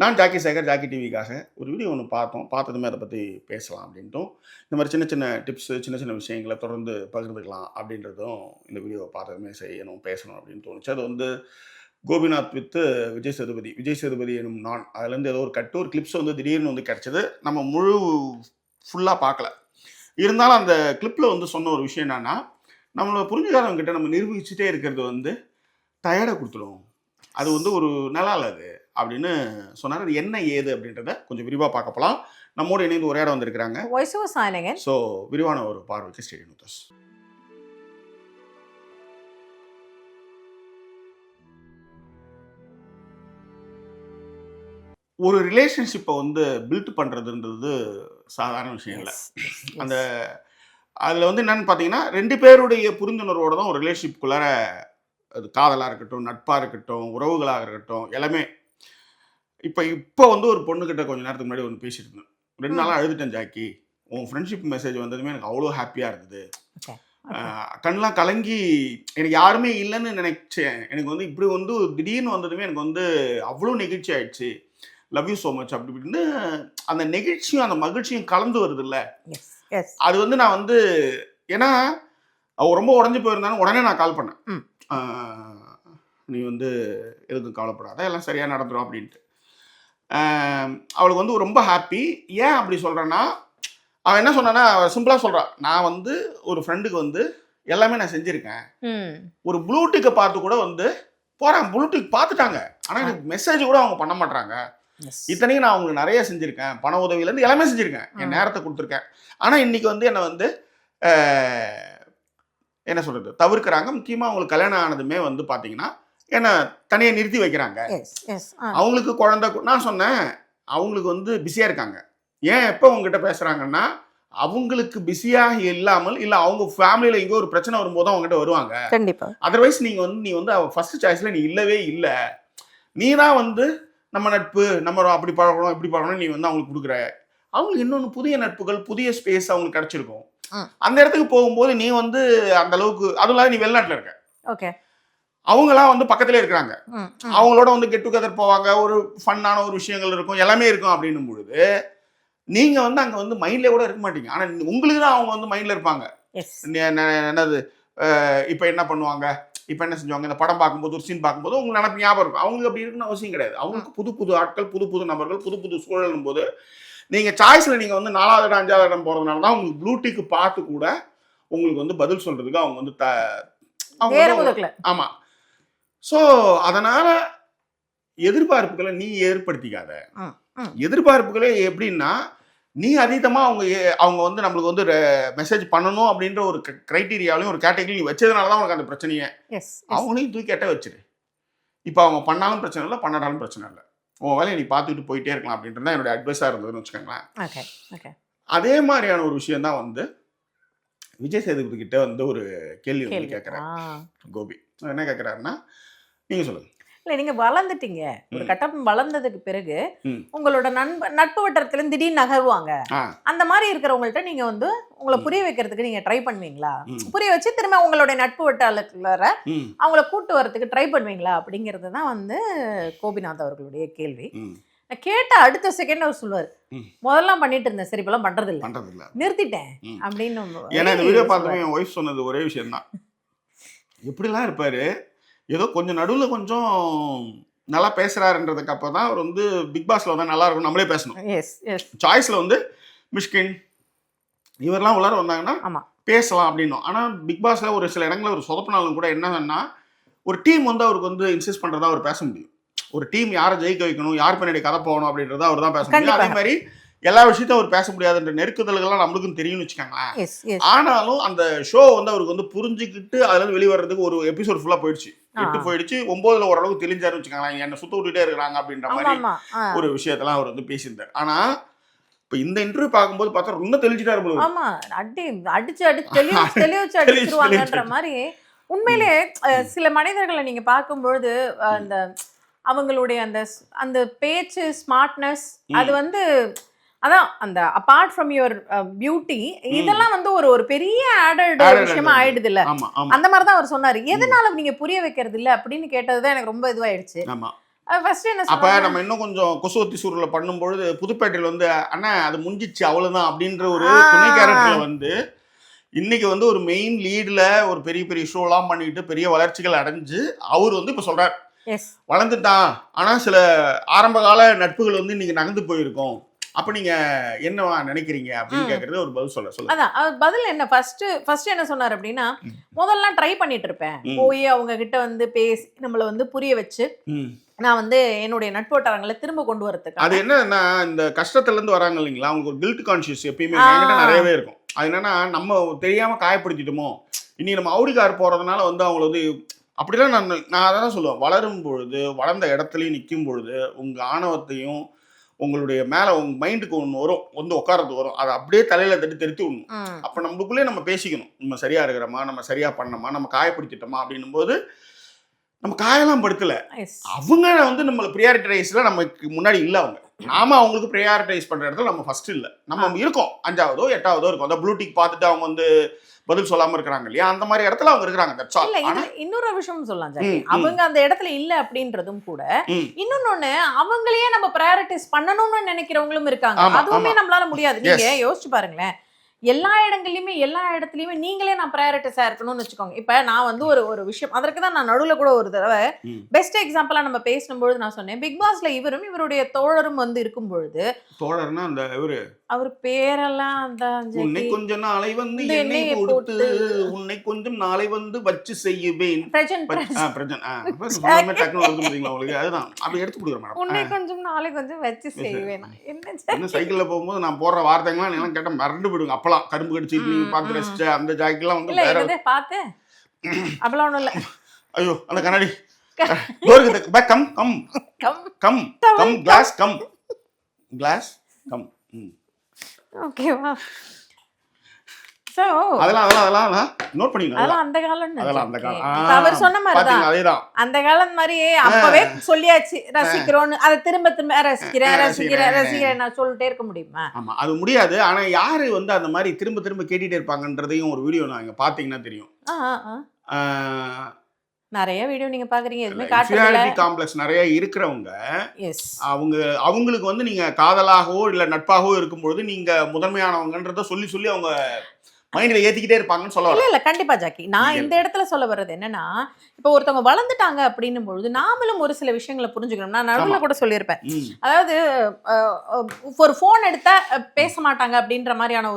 நான் Jackie Sekar, Jackie டிவிக்காக ஒரு video ஒண்ணு பார்த்தோம். பார்த்ததுமே அத பத்தி பேசலாம் அப்படின்ட்டும், இந்த மாரி சின்ன சின்ன டிப்ஸ், சின்ன சின்ன விஷயங்கள தொடர்ந்து பகிர்ந்துக்கலாம் அப்படின்றதும் இந்த வீடியோவ பார்த்ததுமே செய்யணும், பேசணும் அப்படின்னு தோணுச்சு. அது வந்து கோபிநாத் வித் விஜய் சேதுபதி. விஜய் சேதுபதி எனும் நான். அதுலேருந்து ஏதோ ஒரு கட்டு, ஒரு கிளிப்ஸ் வந்து திடீர்னு வந்து கிடைச்சது. நம்ம முழு ஃபுல்லா பார்க்கல. இருந்தாலும் அந்த கிளிப்ல வந்து சொன்ன ஒரு விஷயம் என்னன்னா, நம்மள புரிஞ்சுக்காதவங்க கிட்ட நம்ம நிரூபிச்சுட்டே இருக்கிறது வந்து டயர்ட குடுத்துரும். அது வந்து ஒரு நல்லா இல்ல அது. அப்படின்னு சொன்னாரு. அது என்ன ஏது அப்படின்றத கொஞ்சம் விரிவா பார்க்க போலாம். நம்மோடு இணைந்து உரையாட வந்திருக்கிறாங்க. Voice over signing in. So விரிவான ஒரு பார்வைக்கு ஸ்டேடியம் வித் அஸ். ஒரு ரிலேஷன்ஷிப்பை வந்து பில்ட் பண்றதுன்றது சாதாரண விஷயம் இல்ல. அந்த அதுல வந்து என்னன்னு பார்த்தீங்கன்னா, 2 பேருடைய புரிந்துணர்வோட தான் ஒரு ரிலேஷன்ஷிப்குள்ளார அது காதலா இருக்கட்டும், நட்பா இருக்கட்டும், உறவுகளா இருக்கட்டும், எல்லாமே. இப்ப வந்து ஒரு பொண்ணுகிட்ட கொஞ்ச நேரத்துக்கு முன்னாடி ஒண்ணு பேசிட்டு இருந்தேன். 2 நாளா அழுதுட்டேன் ஜாக்கி. உன் ஃப்ரெண்ட்ஷிப் மெசேஜ் வந்ததுமே எனக்கு அவ்வளோ ஹாப்பியா இருந்தது. கண்லாம் கலங்கி எனக்கு யாருமே இல்லைன்னு நினைச்சேன். எனக்கு வந்து இப்படி வந்து திடீர்னு வந்ததுமே எனக்கு வந்து அவ்வளோ நெகிழ்ச்சி ஆயிடுச்சு. லவ் யூ ஸோ மச் அப்படி இப்படின்னு அந்த நெகிழ்ச்சியும் அந்த மகிழ்ச்சியும் கலந்து வருது இல்ல. அது வந்து நான் வந்து ஏன்னா அவ ரொம்ப உடஞ்சு போயிருந்தாலும் உடனே நான் கால் பண்ணேன். நீ வந்து எதுக்கும் கவலைப்படாத, எல்லாம் சரியா நடந்துரும் அப்படின்ட்டு. அவளுக்கு வந்து ரொம்ப ஹாப்பி. ஏன் அப்படி சொல்றேன்னா, அவன் என்ன சொன்னான்னா சிம்பிளா சொல்றான். நான் வந்து ஒரு ஃப்ரெண்டுக்கு வந்து எல்லாமே நான் செஞ்சிருக்கேன். ஒரு ப்ளூடிக்க பார்த்து கூட வந்து போறான். ப்ளூடிக் பார்த்துட்டாங்க. ஆனா எனக்கு மெசேஜ் கூட அவங்க பண்ண மாட்டாங்க. இத்தனையும் நான் அவங்களுக்கு நிறைய செஞ்சிருக்கேன். பண உதவியில இருந்து எல்லாமே செஞ்சிருக்கேன். என் நேரத்தை கொடுத்துருக்கேன். ஆனா இன்னைக்கு வந்து என்ன வந்து என்ன சொல்றது தவிர்க்கிறாங்க. முக்கியமா அவங்களுக்கு கல்யாணம் ஆனதுமே வந்து பாத்தீங்கன்னா என்ன தனியா நிறுத்தி வைக்கிறாங்க. அவங்களுக்கு குழந்தை நான் சொன்னேன் அவங்களுக்கு வந்து பிஸியா இருக்காங்க. ஏன் எப்ப உங்ககிட்ட பேசுறாங்கன்னா அவங்களுக்கு பிஸியாக இல்லாமல் இல்ல அவங்க ஃபேமிலியில எங்கோ ஒரு பிரச்சனை வரும்போது அவங்ககிட்ட வருவாங்க. கண்டிப்பா. அதர்வைஸ் நீ வந்து ஃபர்ஸ்ட் சாய்ஸ்ல நீ இல்லவே இல்ல. நீ தான் வந்து நம்ம நட்பு நம்ம அப்படி பழகணும் இப்படி பழகணும் நீ வந்து அவங்களுக்கு கொடுக்குற. அவங்களுக்கு இன்னொன்று புதிய நட்புகள் புதிய ஸ்பேஸ் அவங்களுக்கு கிடைச்சிருக்கும். அந்த இடத்துக்கு போகும்போது நீ வந்து அந்த அளவுக்கு அதுல நீ வெளிநாட்டுல இருக்க. ஓகே. அவங்களாம் வந்து பக்கத்திலே இருக்கிறாங்க. அவங்களோட வந்து கெட் டுகெதர் போவாங்க. ஒரு ஃபன்னான ஒரு விஷயங்கள் இருக்கும். எல்லாமே இருக்கும் அப்படின்னும் பொழுது நீங்க வந்து அங்க வந்து மைண்ட்ல கூட இருக்க மாட்டீங்க. ஆனா உங்களுக்கு தான் அவங்க வந்து மைண்ட்ல இருப்பாங்க. என்னது இப்ப என்ன பண்ணுவாங்க, இப்ப என்ன செஞ்சுவாங்க, இந்த படம் பார்க்கும்போது ஒரு சீன் பார்க்கும்போது உங்களுக்கு நினைப்பு ஞாபகம் இருக்கும். அவங்களுக்கு அப்படி இருக்குன்னு அவசியம் கிடையாது. அவங்களுக்கு புது புது ஆட்கள் புது புது நபர்கள் புது புது சூழலும் போது நீங்க சாய்ஸ்ல நீங்க வந்து 4வது இடம் 5வது இடம் போறதுனால தான் உங்களுக்கு ப்ளூடிக்கு பார்த்து கூட உங்களுக்கு வந்து பதில் சொல்றதுக்கு அவங்க வந்து ஆமா. ஸோ அதனால எதிர்பார்ப்புகளை நீ ஏற்படுத்திக்காத. எதிர்பார்ப்புகளே எப்படின்னா நீ அதீதமா அவங்க வந்து நம்மளுக்கு வந்து மெசேஜ் பண்ணணும் அப்படின்ற ஒரு கிரைட்டீரியாலையும் ஒரு கேட்டகரி நீ வச்சதுனால தான் உனக்கு அந்த பிரச்சனையே. அவங்களையும் தூக்கி எட்ட வச்சிரு. இப்போ அவங்க பண்ணாலும் பிரச்சனை இல்லை பண்ணாலும் பிரச்சனை இல்லை. உன் வேலையை நீ பார்த்துட்டு போயிட்டே இருக்கலாம் அப்படின்றது தான் என்னுடைய அட்வைஸாக இருந்ததுன்னு வச்சுக்கோங்களேன். அதே மாதிரியான ஒரு விஷயம் தான் வந்து விஜய் சேதுபதி கிட்ட வந்து ஒரு கேள்வி வந்து கேட்குறாரு கோபி. என்ன கேட்குறாருன்னா நீங்க சொல்லுங்க. இல்லை, நீங்கள் வளர்ந்துட்டீங்க. ஒரு கட்டம் வளர்ந்ததுக்கு பிறகு உங்களோட நட்பு வட்டத்துல திடீர்னு நகருவாங்க. அந்த மாதிரி இருக்கிறவங்கள்ட்ட நீங்க வந்து உங்களை புரிய வைக்கிறதுக்கு நீங்க ட்ரை பண்ணுவீங்களா? புரிய வச்சு திரும்ப உங்களுடைய நட்பு வட்டாரத்துக்குள்ளார அவங்கள கூட்டு வரதுக்கு ட்ரை பண்ணுவீங்களா அப்படிங்கிறது தான் வந்து கோபிநாத் அவர்களுடைய கேள்வி. கேட்ட அடுத்த செகண்ட் அவர் சொல்லுவார், முதல்ல பண்ணிட்டு இருந்தேன், சரி இப்பெல்லாம் பண்றது இல்லை, நிறுத்திட்டேன் அப்படின்னு. ஏன்னா இந்த வீடியோ பார்த்தோம் என் ஒய்ஃப் சொன்னது ஒரே விஷயம் தான். எப்படிலாம் இருப்பாரு, ஏதோ கொஞ்சம் நடுவில் கொஞ்சம் நல்லா பேசுறாருன்றதுக்கு அப்போ தான் அவர் வந்து பிக் பாஸ்ல வந்து நல்லா இருக்கும் நம்மளே பேசணும். சாய்ஸ்ல வந்து மிஷ்கின் இவரெல்லாம் உள்ளார வந்தாங்கன்னா பேசலாம் அப்படின்னும். ஆனால் பிக் பாஸ்ல ஒரு சில இடங்களில் ஒரு சொதப்பினாலும் கூட என்னன்னா ஒரு டீம் வந்து அவருக்கு வந்து இன்சிஸ்ட் பண்றதா அவர் பேச முடியும். ஒரு டீம் யாரை ஜெயிக்க வைக்கணும், யார் பின்னாடி கதை போகணும் அப்படின்றத அவர் தான் பேச முடியும். அதே மாதிரி எல்லா விஷயத்தையும் அவர் பேச முடியாதுன்ற நெருக்குதல்கள்லாம் நம்மளுக்கும் தெரியும்னு வச்சுக்காங்களேன். ஆனாலும் அந்த ஷோ வந்து அவருக்கு வந்து புரிஞ்சுக்கிட்டு அதுல இருந்து வெளிவரதுக்கு ஒரு எபிசோட் ஃபுல்லா போயிடுச்சு, 8 போயிடுச்சு, 9ல ஓரளவுக்கு தெளிஞ்சாருன்னு வச்சுக்காங்களேன். என்ன சுத்த விட்டுட்டே இருக்கிறாங்க அப்படின்ற மாதிரி ஒரு விஷயத்தெல்லாம் அவர் வந்து பேசியிருந்தார். ஆனா இப்ப இந்த இன்டர்வியூ பார்க்கும்போது பார்த்தா ரொம்ப தெளிஞ்சிட்டாரு போல. ஆமா, தெளிவச்சு அடிச்சிருவாங்கன்ற மாதிரி. உண்மையிலே சில மனிதர்களை நீங்க பார்க்கும்பொழுது அந்த அவங்களுடைய அந்த அந்த பேச்சு ஸ்மார்ட்னஸ் அது வந்து அதான் அந்த அபார்ட் ஃப்ரம் யுவர் பியூட்டி இதெல்லாம் வந்து ஒரு பெரிய ஆடட் விஷயமா ஆயிடுது இல்ல. அந்த மாதிரிதான் அவர் சொன்னாரு. எதனால நீங்க புரிய வைக்கிறது இல்ல அப்படின்னு கேட்டதுதான் எனக்கு ரொம்ப இதுவாயிடுச்சு. ஃபர்ஸ்ட் என்ன அப்ப சொல்றாங்க நம்ம இன்னும் கொஞ்சம் கொசுவத்தி சூர்ல பண்ணும்பொழுது புதுப்பேட்டையில வந்து அண்ணா அது முடிஞ்சிச்சு அவ்வளவுதான் அப்படின்ற ஒரு துணை கேரக்டர்ல வந்து இன்னைக்கு வந்து ஒரு மெயின் லீட்ல ஒரு பெரிய பெரிய ஷோலாம் பண்ணிட்டு பெரிய வளர்ச்சிகள் அடைஞ்சு அவர் வந்து இப்ப சொல்றாரு எஸ் வளர்ந்துட்டான் ஆனா சில ஆரம்ப கால நட்புகள் வந்து இன்னைக்கு நகர்ந்து போயிருக்கும் அப்ப நீங்க என்னவா நினைக்கிறீங்க அப்படின்னு கேக்குறது ஒரு பதில் சொல்ல அதான் அது பதில் என்ன ஃபர்ஸ்ட் என்ன சொன்னார் அப்படின்னா முதல்ல ட்ரை பண்ணிட்டு இருப்பேன் போய் அவங்க கிட்ட வந்து பேசி நம்மள வந்து புரிய வச்சு நான் வந்து என்னுடைய நட்போட்டாரங்களை திரும்ப கொண்டு வரதுக்கு அது என்னன்னா இந்த கஷ்டத்துல இருந்து வராங்க இல்லைங்களா அவங்களுக்கு ஒரு கில்ட் கான்சியஸ் எப்பயுமே என்கிட்ட நிறையவே இருக்கும் அது என்னன்னா நம்ம தெரியாம காயப்படுத்திட்டோமோ இனி நம்ம அவுடிக்கார் போறதுனால வந்து அவங்கள வந்து அப்படிலாம் நான் அதான் சொல்லுவேன் வளரும் பொழுது வளர்ந்த இடத்துலயும் நிற்கும் பொழுது உங்க ஆணவத்தையும் உங்களுடைய மேல உங்க மைண்டுக்கு ஒன்று வரும் வந்து உட்காரது வரும் அதை அப்படியே தலையில தட்டி திருத்தி விடணும் அப்ப நம்மளுக்குள்ளே நம்ம பேசிக்கணும் நம்ம சரியா இருக்கிறோமா நம்ம சரியா பண்ணோமா நம்ம காயப்படுத்திட்டோமா அப்படின்னும் போது நம்ம காயெல்லாம் படுத்தல அவங்க வந்து நம்மள ப்ரியாரிட்டைஸ்ல நமக்கு முன்னாடி இல்லை அவங்க நாம அவங்களுக்கு ப்ரியாரிட்டைஸ் பண்ற இடத்துல நம்ம ஃபர்ஸ்ட் இல்லை நம்ம இருக்கோம் 5ஆவதோ 8ஆவதோ இருக்கும் அந்த ப்ளூடிக் பார்த்துட்டு அவங்க வந்து பதில் சொல்லாம இருக்காங்க இல்லையா அந்த மாதிரி இடத்துல அவங்க இருக்காங்க இன்னொரு விஷயம் சொல்லலாம் ஜாக்கி அவங்க அந்த இடத்துல இல்ல அப்படின்றதும் கூட இன்னொன்னு அவங்களையே நம்ம ப்ரையாரிட்டைஸ் பண்ணணும்னு நினைக்கிறவங்களும் இருக்காங்க அதுவுமே நம்மளால முடியாது நீங்க யோசிச்சு பாருங்களேன் எல்லா இடங்கள்லயுமே எல்லா இடத்துலயுமே நீங்களே நான் ப்ரையாரிட்டிஸா இருக்கணும்னு வச்சுக்கோங்க இப்ப நான் வந்து ஒரு விஷயம் அதற்கு தான் நான் நடுவுல கூட ஒரு தடவை பெஸ்ட் எக்ஸாம்பிளா நம்ம பேசும்போது நான் சொன்னேன் பிக் பாஸ்ல இவருடைய தோழரும் வந்து இருக்கும் பொழுது தோழர்னா அந்த அவர் பேரெல்லாம் அந்த உன்னை கொஞ்சம் நாளை வந்து எண்ணெய் கொடுத்து உன்னை கொஞ்சம் நாளை வந்து வச்சு செய்யுவேன் உங்களுக்கு அதுதான் அப்படி எடுத்து கொடுக்குறேன் மேடம் உன்னை கொஞ்சம் நாளை கொஞ்சம் வச்சு செய்வேன் என்ன சைக்கிள்ல போகும்போது நான் போடுற வார்த்தைங்களாம் எல்லாம் கேட்டா மறந்து போயிடுங்க அப்பெல்லாம் கரும்பு கடிச்சு நீங்க பார்த்து ரசிச்ச அந்த ஜாக்கெல்லாம் வந்து பார்த்தேன் அப்பெல்லாம் ஒண்ணும் இல்ல ஐயோ அந்த கண்ணாடி கம் கம் கம் கம் கம் கிளாஸ் கம் கிளாஸ் கம் ஓகேவா சோ அதெல்லாம் நோட் பண்ணிங்க அதெல்லாம் அந்த காலம் அவர் சொன்ன மாதிரி தான் அதேதான் அந்த காலம் மாதிரி அப்பவே சொல்லியாச்சு ரசிக்கிறோம்னு அதை திரும்ப திரும்ப ரசிக்கிறேன் நான் சொல்லிட்டே இருக்க முடியுமா ஆமா அது முடியாது ஆனா யாரு வந்து அந்த மாதிரி திரும்ப திரும்ப கேட்டுட்டே இருப்பாங்கன்றதையும் ஒரு வீடியோ நான் இங்க பாத்தீங்கன்னா தெரியும் நிறைய வீடியோ நீங்க பாக்குறீங்க எதுவுமே காட்டல காம்ப்ளெக்ஸ் நிறைய இருக்கிறவங்க அவங்களுக்கு வந்து நீங்க காதலாகவோ இல்ல நட்பாகவோ இருக்கும்போது நீங்க முதன்மையானவங்கன்றத சொல்லி சொல்லி அவங்க மைண்ட்ல ஏத்திக்கிட்டே இருப்பாங்கன்னு சொல்ல இல்ல கண்டிப்பா ஜாக்கி நான் இந்த இடத்துல சொல்ல வர்றது என்னன்னா இப்ப ஒருத்தவங்க வளர்ந்துட்டாங்க அப்படின்னும் பொழுது நாமளும் ஒரு சில விஷயங்களை புரிஞ்சுக்கணும் நான் நடுவுல கூட சொல்லியிருப்பேன் அதாவது ஒரு போன் எடுத்தா பேச மாட்டாங்க அப்படின்ற மாதிரியான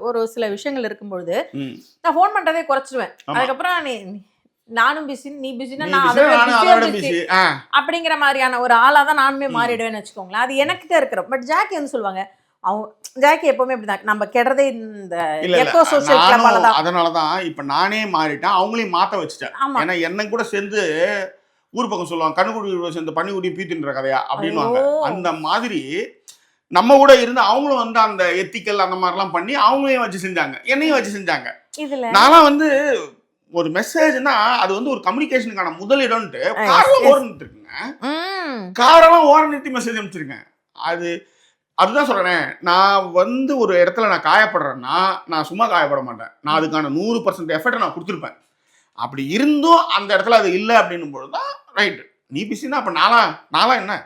ஒரு சில விஷயங்கள் இருக்கும்பொழுது நான் போன் பண்றதே குறைச்சிடுவேன் அதுக்கப்புறம் நானும் பிஸி நீ பிஸினா நான் அப்படிங்கிற மாதிரியான ஒரு ஆளா தான் நானுமே மாறிடுவேன்னு வச்சுக்கோங்களேன் அது எனக்கிட்ட இருக்கிறோம் பட் ஜாக்கி வந்து சொல்லுவாங்க அவங்க ஜாக்கி எப்பவுமே இப்படிதான் நம்ம கெடுறதே இந்த எக்கோ சோஷியல் கிளப்பால தான் அதனாலதான் இப்ப நானே மாறிட்டேன் அவங்களையும் மாத்த வச்சுட்டேன் ஏன்னா என்ன கூட சேர்ந்து ஊர் பக்கம் சொல்லுவாங்க கண்ணுக்குடி சேர்ந்து பன்னிக்குடி பீத்துன்ற கதையா அப்படின்னு அந்த மாதிரி நம்ம கூட இருந்து அவங்களும் வந்து அந்த எத்திக்கல் அந்த மாதிரிலாம் பண்ணி அவங்களையும் வச்சு செஞ்சாங்க என்னையும் வச்சு செஞ்சாங்க நான்லாம் வந்து ஒரு மெசேஜ்னா அது வந்து ஒரு கம்யூனிகேஷனுக்கான முதலிடம்ட்டு காரெல்லாம் ஓரம் நிறுத்திருக்குங்க காரெல்லாம் ஓரம் நிறுத்தி மெசேஜ் அனுப்பிச்சிருக்கேன் அதுதான் சொல்றேன் நான் வந்து ஒரு இடத்துல நான் காயப்படுறேன்னா நான் சும்மா காயப்பட மாட்டேன் நான் அதுக்கான 100% எஃபர்ட்டை நான் கொடுத்துருப்பேன் அப்படி இருந்தும் அந்த இடத்துல அது இல்லை அப்படின்னும் பொழுது தான் ரைட்டு நீ பிஸின்னா அப்போ நாளா என்ன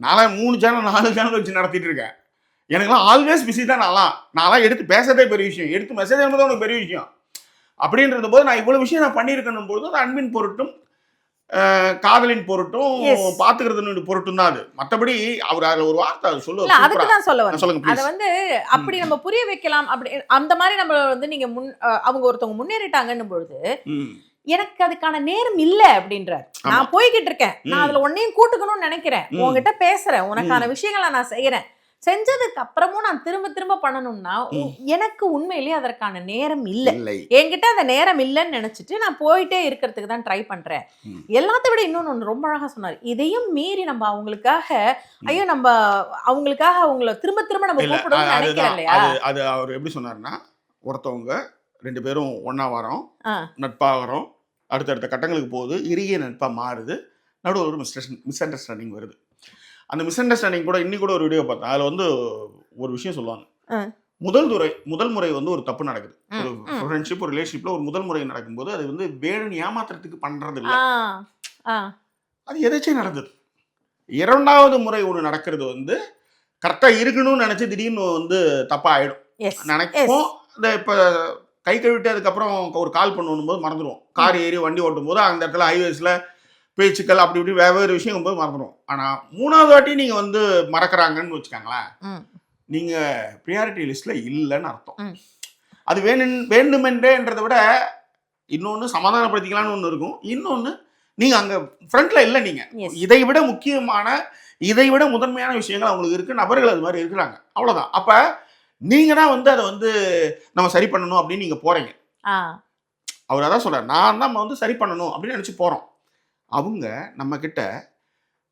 நாளா 3 சேனல் 4 சேனல் வச்சு நடத்திட்டு இருக்கேன் எனக்குலாம் ஆல்வேஸ் பிஸி தான் நான்லாம் எடுத்து பேசுறதே பெரிய விஷயம் எடுத்து மெசேஜ் அனுப்புறது உனக்கு பெரிய விஷயம் அப்படின்றது போது நான் இவ்வளவு விஷயம் நான் பண்ணியிருக்கணும் போது அது அன்பின் பொருட்டும் காதலின் பொருட்டும் பாத்துக்கிறது பொருட்டும் தான் அது மற்றபடி அவர் அதுல ஒரு வார்த்தை சொல்லுவாங்க அதுக்குதான் சொல்லுவாங்க அதை வந்து அப்படி நம்ம புரிய வைக்கலாம் அப்படி அந்த மாதிரி நம்ம வந்து நீங்க அவங்க ஒருத்தவங்க முன்னேறிட்டாங்கன்னும் பொழுது எனக்கு அதுக்கான நேரம் இல்ல அப்படின்றார் நான் போய்கிட்டு இருக்கேன் நான் அதுல உன்னையும் கூட்டுக்கணும்னு நினைக்கிறேன் உங்ககிட்ட பேசுறேன் உனக்கான விஷயங்களை நான் செய்யறேன் செஞ்சதுக்கு அப்புறமும் நான் திரும்ப திரும்ப பண்ணணும்னா எனக்கு உண்மையிலேயே அதற்கான நேரம் இல்லை என்கிட்ட அந்த நேரம் இல்லைன்னு நினைச்சிட்டு நான் போயிட்டே இருக்கிறதுக்கு தான் ட்ரை பண்றேன் எல்லாத்த விட இன்னொன்னு ரொம்ப அழகா சொன்னார் இதையும் மீறி நம்ம அவங்களுக்காக ஐயோ நம்ம அவங்களுக்காக அவங்கள திரும்ப திரும்ப நம்ம கூப்பிடணும்னு நினைக்கிறேன் இல்லையா அது அவர் எப்படி சொன்னாருன்னா ஒருத்தவங்க 2 பேரும் ஒன்னா வரோம் நட்பாகிறோம் அடுத்தடுத்த கட்டங்களுக்கு போகுது இறுகிய நட்பா மாறுது நடுவில் ஒரு மிஸ் அண்டர்ஸ்டாண்டிங் வருது அந்த மிஸ் அண்டர்ஸ்டாண்டிங் கூட இன்னி கூட ஒரு வீடியோ பார்த்தேன் அதில் வந்து ஒரு விஷயம் சொல்லுவாங்க முதல் முறை வந்து ஒரு தப்பு நடக்குது ஒரு ஃப்ரெண்ட்ஷிப் ஒரு ரிலேஷன்ஷிப்ல ஒரு முதல் முறை நடக்கும்போது அது வந்து வேணும்னு ஏமாத்துறதுக்கு பண்றது இல்லை அது எதாச்சும் நடந்தது இரண்டாவது முறை ஒன்று நடக்கிறது வந்து கரெக்டாக இருக்கணும்னு நினச்சி திடீர்னு வந்து தப்பாக ஆகிடும். நினைப்போம் இந்த இப்போ கை கழுவிட்டு அதுக்கப்புறம் ஒரு கால் பண்ணணும் போது மறந்துடுவோம். கார் ஏறி வண்டி ஓட்டும் போது அந்த இடத்துல ஹைவேஸில் பேச்சுக்கள் அப்படி இப்படி வெவ்வேறு விஷயம் போது மறந்துடுவோம். ஆனால் 3வது வாட்டி நீங்கள் வந்து மறக்கிறாங்கன்னு வச்சுக்காங்களேன், நீங்கள் ப்ரியாரிட்டி லிஸ்ட்டில் இல்லைன்னு அர்த்தம். அது வேண்டுமென்றேன்றதை விட இன்னொன்று சமாதானப்படுத்திக்கலான்னு ஒன்று இருக்கும். இன்னொன்று நீங்கள் அங்கே ஃப்ரண்ட்டில் இல்லை. நீங்கள் இதை விட முக்கியமான இதை விட முதன்மையான விஷயங்கள் அவங்களுக்கு இருக்குது. நபர்கள் அது மாதிரி இருக்கிறாங்க. அவ்வளோதான். அப்போ நீங்கள் தான் வந்து அதை வந்து நம்ம சரி பண்ணணும் அப்படின்னு நீங்கள் போகிறீங்க. அவர் அதான் சொல்கிறார், நான் தான் நம்ம வந்து சரி பண்ணணும் அப்படின்னு நினச்சி போகிறோம். அவங்க நம்மக்கிட்ட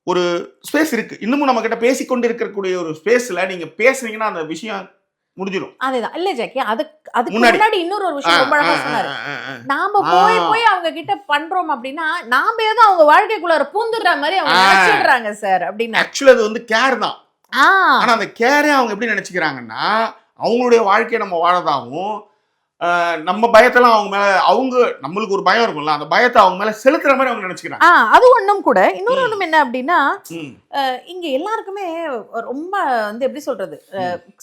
ஒரு ஸ்பேஸ் இருக்குது. இன்னமும் நம்மக்கிட்ட பேசிக்கொண்டு இருக்கக்கூடிய ஒரு ஸ்பேஸில் நீங்கள் பேசுனீங்கன்னா அந்த விஷயம் முடிஞ்சிடும். அதேதான். இல்ல ஜாக்கி, அதுக்கு முன்னாடி இன்னொரு விஷயம் ரொம்ப அழகா சொன்னாரு. நாம போய் அவங்க கிட்ட பண்றோம் அப்படின்னா நாம ஏதோ அவங்க வாழ்க்கைக்குள்ள பூந்துடுற மாதிரி அவங்க நினைச்சிடுறாங்க சார் அப்படின்னு. ஆக்சுவலி அது வந்து கேர் தான். ஆனா அந்த கேரே அவங்க எப்படி நினைச்சுக்கிறாங்கன்னா அவங்களுடைய வாழ்க்கையை நம்ம வாழதாகவும் நம்ம பயத்தெல்லாம் அவங்க மேல நம்மளுக்கு ஒரு பயம் இருக்கும்ல, அந்த பயத்தை அவங்க மேல செலுத்துற மாதிரி அவங்க நினைச்சுக்கிறாங்க. அது ஒண்ணும் கூட. இன்னொரு ஒண்ணும் என்ன அப்படின்னா, இங்க எல்லாருக்குமே ரொம்ப வந்து எப்படி சொல்றது,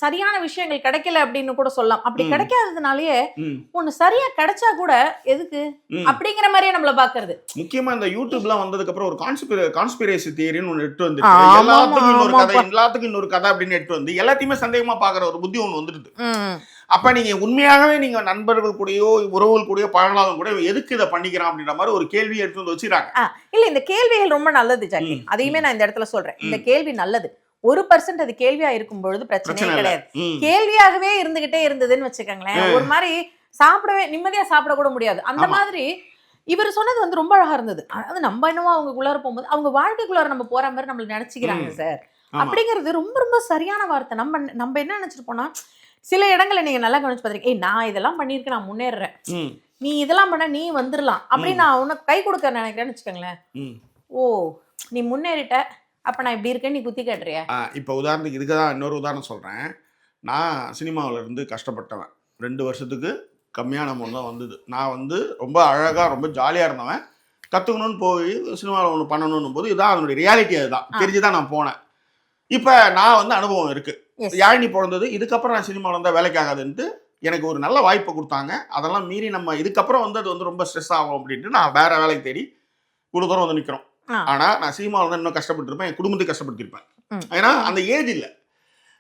சரியான விஷயங்கள் கிடைக்கல அப்படின்னு கூட சொல்லலாம். அப்படி கிடைக்காததுனாலயே ஒண்ணு சரியா கிடைச்சா கூட எதுக்கு அப்படிங்கிற மாதிரியே நம்மள பாக்குறது. முக்கியமா இந்த யூடியூப்லாம் வந்ததுக்கு அப்புறம் ஒரு கான்ஸ்பிரசி தியரின்னு ஒன்று எட்டு வந்து எல்லாத்துக்கும் இன்னொரு கதை அப்படின்னு எட்டு வந்து எல்லாத்தையுமே சந்தேகமா பாக்குற ஒரு புத்தி ஒண்ணு வந்துடுது. அப்ப நீங்க உண்மையாகவே நீங்க நண்பர்கள் கூடயோ உறவுகள் கூடயோ பழகலாம் கூட எதுக்கு இதை பண்ணிக்கிறான் அப்படின்ற மாதிரி ஒரு கேள்வி எடுத்து வந்து வச்சுக்கிறாங்க. இல்ல, இந்த கேள்விகள் ரொம்ப நல்லது ஜாக்கி. அதையுமே நான் இந்த இடத்துல சொல்றேன். இந்த கேள்வி நல்லது. 1% அது கேள்வியா இருக்கும் பொழுது பிரச்சனையே கிடையாது. கேள்வியாகவே இருந்துகிட்டே இருந்ததுன்னு வச்சுக்கோங்களேன், ஒரு மாதிரி நிம்மதியா சாப்பிட கூட முடியாது. அந்த மாதிரி இவர் சொன்னது வந்து ரொம்ப அழகா இருந்தது. அதாவது நம்ம என்னவோ அவங்களுக்குள்ளார போகும்போது அவங்க வாழ்க்கைக்குள்ளார நம்ம போற மாதிரி நம்மள நினைச்சுக்கிறாங்க சார் அப்படிங்கிறது ரொம்ப ரொம்ப சரியான வார்த்தை. நம்ம என்ன நினைச்சிருப்போம்னா, சில இடங்களை நீங்க நல்லா கவனிச்சு பாத்திருக்கீங்க, நான் இதெல்லாம் பண்ணிருக்கேன், நான் முன்னேறேன், நீ இதெல்லாம் பண்ண நீ வந்துடலாம் அப்படின்னு நான் உனக்கு கை கொடுக்க நினைக்கிறேன்னு வச்சுக்கோங்களேன். ஓ, நீ முன்னேறிட்ட, அப்ப நான் இப்படி இருக்கேன், நீ குத்தி காட்டுறியா? இப்போ உதாரணத்துக்கு இதுக்குதான் இன்னொரு உதாரணம் சொல்றேன். நான் சினிமாவில் இருந்து கஷ்டப்பட்டவன். 2 வருஷத்துக்கு கம்மியான அமௌண்ட் தான் வந்தது. நான் வந்து ரொம்ப அழகா ரொம்ப ஜாலியா இருந்தவன். கத்துக்கணும்னு போய் சினிமாவில் ஒன்று பண்ணணும்னு போது இதான் அதனுடைய ரியாலிட்டி. அதுதான் தெரிஞ்சுதான் நான் போனேன். இப்போ நான் வந்து அனுபவம் இருக்கு. யாழினி பிறந்தது இதுக்கப்புறம் நான் சினிமாவில் இருந்தால் வேலைக்கு ஆகாதுன்ட்டு எனக்கு ஒரு நல்ல வாய்ப்பை கொடுத்தாங்க. அதெல்லாம் மீறி நம்ம இதுக்கப்புறம் வந்து அது வந்து ரொம்ப ஸ்ட்ரெஸ் ஆகும் அப்படின்ட்டு நான் வேற வேலைக்கு தேடி இவ்வளோ தூரம் வந்து நிற்கிறோம். ஆனால் நான் சினிமாவில் தான் இன்னும் கஷ்டப்பட்டுருப்பேன், என் குடும்பத்தையும் கஷ்டப்படுத்திருப்பேன். ஏன்னா அந்த ஏஜ் இல்லை,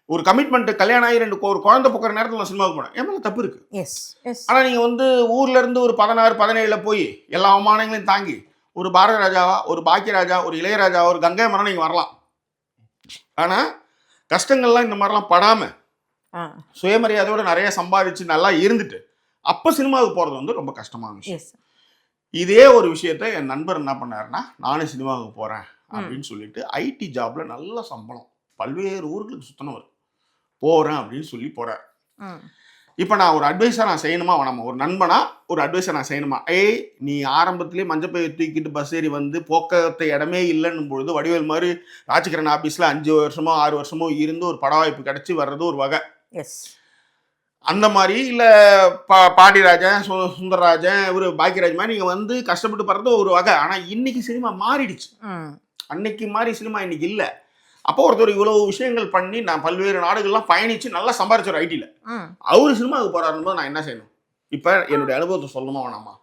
ஒரு கமிட்மெண்ட். கல்யாணம் ஆகி ஒரு குழந்தை போக்குற நேரத்தில் நான் சினிமாவுக்கு போனேன். என் மேலே தப்பு இருக்கு. ஆனால் நீங்கள் வந்து ஊர்ல இருந்து ஒரு 16, 17 போய் எல்லா அவமானங்களையும் தாங்கி ஒரு பாரத ராஜாவா, ஒரு பாக்கியராஜா, ஒரு இளையராஜாவா, ஒரு கங்கை மரம் நீங்கள் வரலாம். ஆனால் கஷ்டங்கள்லாம் இந்த மாதிரிலாம் படாமல் சுயமரியாதையோட நிறைய சம்பாதிச்சு நல்லா இருந்துட்டு அப்போ சினிமாவுக்கு போகிறது வந்து ரொம்ப கஷ்டமான விஷயம். இதே ஒரு விஷயத்த என் நண்பர் என்ன பண்ணாருன்னா, நானும் சினிமாவுக்கு போகிறேன் அப்படின்னு சொல்லிட்டு ஐடி ஜாப்ல நல்ல சம்பளம், பல்வேறு ஊர்களுக்கு சுற்றினவர், போகிறேன் அப்படின்னு சொல்லி போகிறார். இப்போ நான் ஒரு அட்வைஸாக நான் செய்யணுமா வேணாமா? ஒரு நண்பனா ஒரு அட்வைஸை நான் செய்யணுமா? நீ ஆரம்பத்திலே மஞ்சப்பையை தூக்கிட்டு பஸ் ஏறி வந்து போக்குவரத்து இடமே இல்லைன்னும் பொழுது வடிவேல் மாதிரி ராஜகிரண் ஆஃபீஸில் 5 வருஷமோ 6 வருஷமோ இருந்து ஒரு பட வாய்ப்பு கிடச்சி வர்றது ஒரு வகை. அந்த மாதிரி இல்லை பாண்டியராஜன், சுந்தரராஜன், ஒரு பாக்கியராஜ் மாதிரி நீங்கள் வந்து கஷ்டப்பட்டு படுறது ஒரு வகை. ஆனால் இன்னைக்கு சினிமா மாறிடுச்சு. அன்னைக்கு மாதிரி சினிமா இன்னைக்கு இல்லை. அப்போ ஒருத்தர் இவ்வளவு விஷயங்கள் பண்ணி நான் பல்வேறு நாடுகள்லாம் பயணிச்சு நல்லா சம்பாரிச்சார் ஐடியில். அவரு சினிமாவுக்கு போறாருன்னு நான் என்ன செய்யணும்? இப்போ என்னுடைய அனுபவத்தை சொல்லணுமா வேணாமா?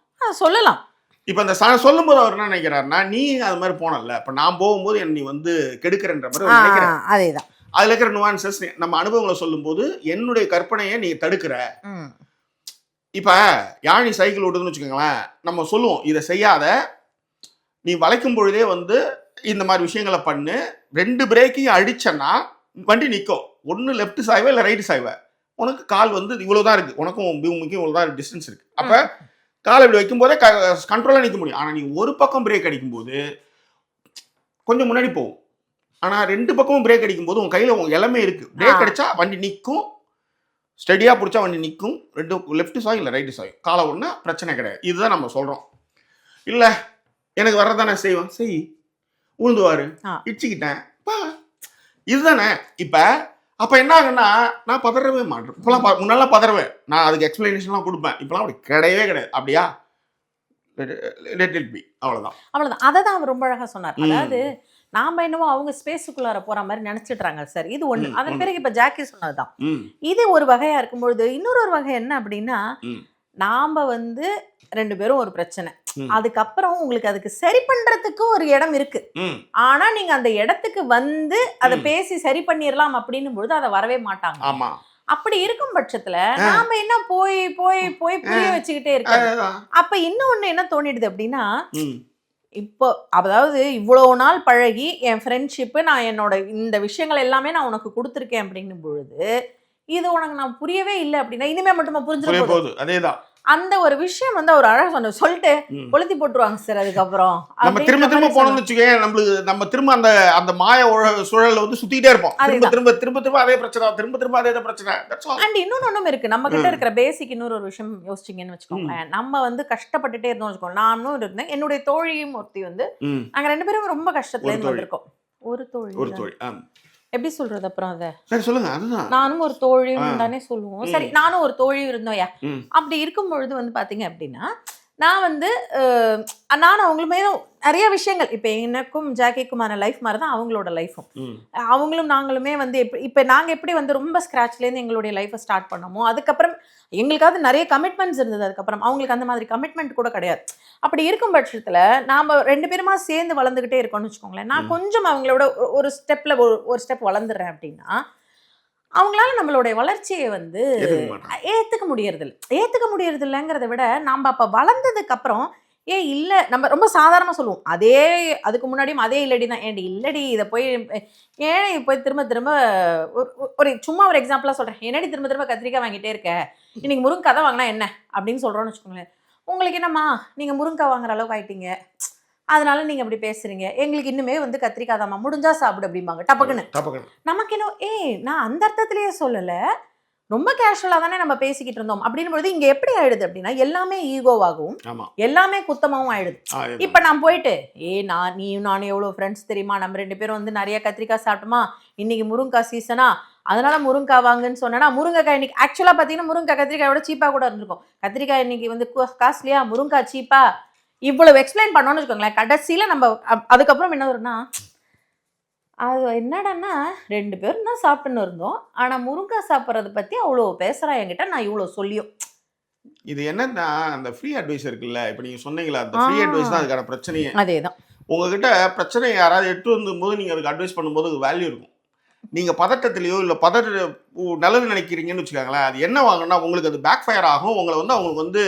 சொல்லலாம். இப்போ இந்த சொல்லும்போது அவர் என்ன நினைக்கிறாருன்னா, நீ அது மாதிரி போனல, இப்போ நான் போகும்போது நீ வந்து கெடுக்கிறன்ற மாதிரி நினைக்கிறேன். அதேதான். அதுல இருக்கிற நுவான்சஸ் நம்ம அனுபவங்களை சொல்லும்போது என்னுடைய கற்பனையை நீ தடுக்கிற. இப்ப யாழி சைக்கிள் ஓடுதுன்னு வச்சுக்கோங்களேன், நம்ம சொல்லுவோம் இதை செய்யாத, நீ வளைக்கும் பொழுதே வந்து இந்த மாதிரி விஷயங்களை பண்ணு, 2 பிரேக்கையும் அடிச்சன்னா வண்டி நிற்கும். ஒன்று லெஃப்ட் சாய்வா இல்லை ரைட்டு சாய்வா, உனக்கு கால் வந்து இவ்வளோதான் இருக்கு, உனக்கும் பூமிக்கும் இவ்வளோதான் டிஸ்டன்ஸ் இருக்கு. அப்போ காலை இப்படி வைக்கும் போதே கண்ட்ரோலாக நிற்க முடியும். ஆனால் நீ ஒரு பக்கம் பிரேக் அடிக்கும்போது கொஞ்சம் முன்னாடி போகும். ஆனால் 2 பக்கமும் பிரேக் அடிக்கும்போது உன் கையில் உங்க எல்லாமே இருக்கு. பிரேக் அடிச்சா வண்டி நிற்கும், ஸ்டெடியாக பிடிச்சா வண்டி நிற்கும். 2 லெஃப்ட் சாய் இல்லை ரைட்டு சாய், காலை ஒன்றா பிரச்சனை கிடையாது. இதுதான் நம்ம சொல்கிறோம். இல்லை எனக்கு வர்றதானே செய்வேன், செய், உழுந்துவாரு, இடிச்சுக்கிட்டேன், இதுதானே. இப்போ அப்போ என்ன ஆகுன்னா, நான் பதறவே மாட்டேன். இப்போலாம் முன்னெல்லாம் பதறவேன், நான் அதுக்கு எக்ஸ்பிளனேஷன்லாம் கொடுப்பேன். இப்போலாம் அப்படி கிடையவே கிடையாது. அப்படியா, லெட் இட் பி, அவ்வளோதான். அதை தான் அவர் ரொம்ப அழகாக சொன்னார். அதாவது நாம என்னவோ அவங்க ஸ்பேஸுக்குள்ளார போற மாதிரி நினைச்சிடுறாங்க சார். இது ஒண்ணு. அதன் பிறகு இப்ப ஜாக்கி சொன்னதுதான். இது ஒரு வகையா இருக்கும்பொழுது இன்னொரு வகை என்ன அப்படின்னா, நாம வந்து 2 பேரும் ஒரு பிரச்சனை, அதுக்கப்புறம் உங்களுக்கு அதுக்கு சரி பண்றதுக்கு ஒரு இடம் இருக்கு, ஆனா நீங்க அந்த இடத்துக்கு வந்து அதை பேசி சரி பண்ணிடலாம் அப்படின்னும் பொழுது அதை வரவே மாட்டாங்க. அப்படி இருக்கும் பட்சத்துல நாம என்ன போய் போய் போய் புரிய வச்சுக்கிட்டே இருக்க. அப்ப இன்னொன்னு என்ன தோணிடுது அப்படின்னா, இப்போ அதாவது இவ்வளவு நாள் பழகி என் ஃப்ரெண்ட்ஷிப்பு, நான் என்னோட இந்த விஷயங்கள் எல்லாமே நான் உனக்கு கொடுத்துருக்கேன் அப்படின்னும் பொழுது இது உனக்கு நான் புரியவே இல்லை அப்படின்னா இனிமே மட்டுமா புரிஞ்சுக்க போகுது. அதேதான் அந்த ஒரு விஷயம் வந்து அவர் அழகா சொல்லிட்டு கொளுத்தி போட்டுருவாங்க சார். அதுக்கப்புறம் நம்ம திரும்ப திரும்ப போனோம்னு வச்சுக்கோங்க, நம்மளுக்கு நம்ம திரும்ப அந்த அந்த மாய சூழல்ல வந்து சுத்திட்டே இருப்போம். திரும்ப திரும்ப திரும்ப அதே பிரச்சனை, திரும்ப திரும்ப அதே பிரச்சனை. அண்ட் இன்னொன்னு இருக்கு, நம்ம கிட்ட இருக்கிற பேசிக் இன்னொரு விஷயம் யோசிச்சிங்கன்னு வச்சுக்கோங்க. நம்ம வந்து கஷ்டப்பட்டுட்டே இருந்தோம் வச்சுக்கோங்க. நானும் இருந்தேன், என்னுடைய தோழியும் ஒருத்தி வந்து, நாங்க 2 பேரும் ரொம்ப கஷ்டத்துல இருந்து வந்திருக்கோம். ஒரு தோழி எப்படி சொல்றது அப்புறம் அத சரி சொல்லுங்க. அதுதான் நானும் ஒரு தோழியும் தானே சொல்லுவோம். சரி, நானும் ஒரு தோழி இருந்தோம்யா. அப்படி இருக்கும் பொழுது வந்து பாத்தீங்க அப்படின்னா, நான் வந்து நானும் அவங்களுமே நிறைய விஷயங்கள், இப்போ எனக்கும் ஜாக்கிக்குமான லைஃப் மாதிரி தான் அவங்களோட லைஃபும். அவங்களும் நாங்களுமே வந்து இப்போ நாங்கள் எப்படி வந்து ரொம்ப ஸ்க்ராட்ச்லேருந்து எங்களுடைய லைஃப்பை ஸ்டார்ட் பண்ணோமோ, அதுக்கப்புறம் எங்களுக்காவது நிறைய கமிட்மெண்ட்ஸ் இருந்தது. அதுக்கப்புறம் அவங்களுக்கு அந்த மாதிரி கமிட்மெண்ட் கூட கிடையாது. அப்படி இருக்கும் பட்சத்தில் நாம் 2 பேருமா சேர்ந்து வளர்ந்துக்கிட்டே இருக்கோம்னு வச்சுக்கோங்களேன். நான் கொஞ்சம் அவங்களோட ஒரு ஸ்டெப்பில் ஒரு ஸ்டெப் வளர்ந்துடுறேன் அப்படின்னா, அவங்களால நம்மளுடைய வளர்ச்சியை வந்து ஏற்றுக்க முடியறது இல்லைங்கிறத விட, நாம் அப்போ வளர்ந்ததுக்கு அப்புறம் இல்லை நம்ம ரொம்ப சாதாரணமாக சொல்லுவோம். அதுக்கு முன்னாடியும் அதே இல்லடி தான். ஏன்டி இல்லடி இதை போய் திரும்ப திரும்ப ஒரு சும்மா ஒரு எக்ஸாம்பிளாக சொல்கிறேன். என்னடி திரும்ப திரும்ப கத்திரிக்காய் வாங்கிட்டே இருக்க, இன்னைக்கு முருங்கக்காய் தான் வாங்கினா என்ன அப்படின்னு சொல்கிறோன்னு வச்சுக்கோங்களேன். உங்களுக்கு என்னம்மா, நீங்கள் முருங்கக்காய் வாங்குற அளவுக்கு ஆயிட்டீங்க, அதனால நீங்க அப்படி பேசுறீங்க, எங்களுக்கு இன்னுமே வந்து கத்திரிக்காய் தாம்மா, முடிஞ்சா சாப்பிடு அப்படிம்பாங்க டபக்குன்னு. நமக்கு என்ன, நான் அந்த அர்த்தத்திலேயே சொல்லல, ரொம்ப கேஷுவலா தானே நம்ம பேசிக்கிட்டு இருந்தோம் அப்படின்னு பொழுது இங்க எப்படி ஆயிடுது அப்படின்னா, எல்லாமே ஈகோவாகவும் எல்லாமே குத்தமாவும் ஆயிடுது. இப்ப நான் போயிட்டு நானும் எவ்வளவு ஃப்ரெண்ட்ஸ் தெரியுமா, நம்ம 2 பேரும் வந்து நிறைய கத்திரிக்காய் சாப்பிட்டோமா, இன்னைக்கு முருங்காய் சீசனா, அதனால முருங்காய் வாங்குன்னு சொன்னா, முருங்கைக்காய் இன்னைக்கு ஆக்சுவலா பாத்தீங்கன்னா முருங்காய் கத்திரிக்காயோட சீப்பா கூட இருந்திருக்கும். கத்திரிக்காய் இன்னைக்கு வந்து காஸ்ட்லியா, முருங்காய் சீப்பா, இவ்வளவு எக்ஸ்பிளைன் பண்ணோம்னு வச்சுக்கோங்களேன். கடைசியில நம்ம அதுக்கப்புறம் என்ன வரும்னா, அது என்னடான்னா 2 பேரும் தான் சாப்பிட்டுன்னு இருந்தோம், ஆனா முருங்காய் சாப்பிட்றத பத்தி அவ்வளோ பேசுறா என்கிட்ட, நான் இவ்வளோ சொல்லியும். இது என்னன்னா, அந்த ஃப்ரீ அட்வைஸ் இருக்குல்ல, இப்போ நீங்க சொன்னீங்களா, அந்த ஃப்ரீ அட்வைஸ் தான் அதுக்கான பிரச்சனையே. அதேதான். உங்ககிட்ட பிரச்சனை யாராவது எட்டு வந்தபோது நீங்க அதுக்கு அட்வைஸ் பண்ணும்போது அது வேல்யூ இருக்கும். நீங்க பதட்டத்திலையோ இல்லை நல்லது நினைக்கிறீங்கன்னு வச்சுக்காங்களேன், அது என்ன வாங்கினா உங்களுக்கு அது பேக் ஃபயர் ஆகும். உங்களை வந்து அவங்களுக்கு வந்து